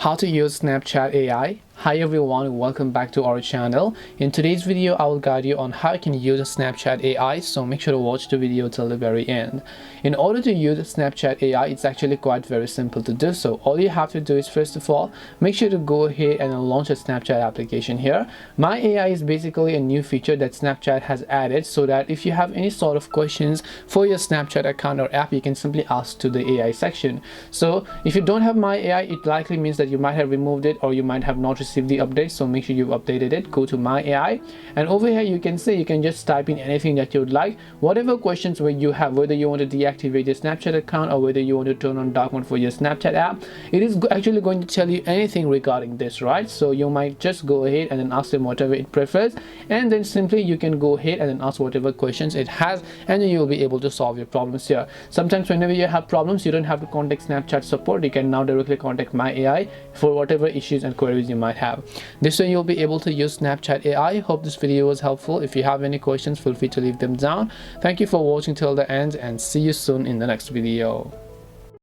How to use Snapchat AI. Hi everyone, welcome back to our channel. In today's video, I will guide you on how you can use Snapchat AI, so make sure to watch the video till the very end. In order to use Snapchat AI, it's actually quite very simple to do so. All you have to do is, first of all, make sure to go ahead and launch a Snapchat application here. My AI is basically a new feature that Snapchat has added so that if you have any sort of questions for your Snapchat account or app, you can simply ask to the AI section. So if you don't have My AI, it likely means that you might have removed it or you might have not received the update, so make sure you've updated it. Go to My AI, and over here you can say, you can just type in anything that you would like, whatever questions where you have, whether you want to deactivate your Snapchat account or whether you want to turn on dark mode for your Snapchat app. It is actually going to tell you anything regarding this, right? So you might just go ahead and then ask them whatever it prefers, and then simply you can go ahead and then ask whatever questions it has, and then you'll be able to solve your problems here. Sometimes whenever you have problems, you don't have to contact Snapchat support. You can now directly contact My AI for whatever issues and queries you might have. This way you'll be able to use Snapchat AI. Hope this video was helpful. If you have any questions, feel free to leave them down. Thank you for watching till the end, and see you soon in the next video.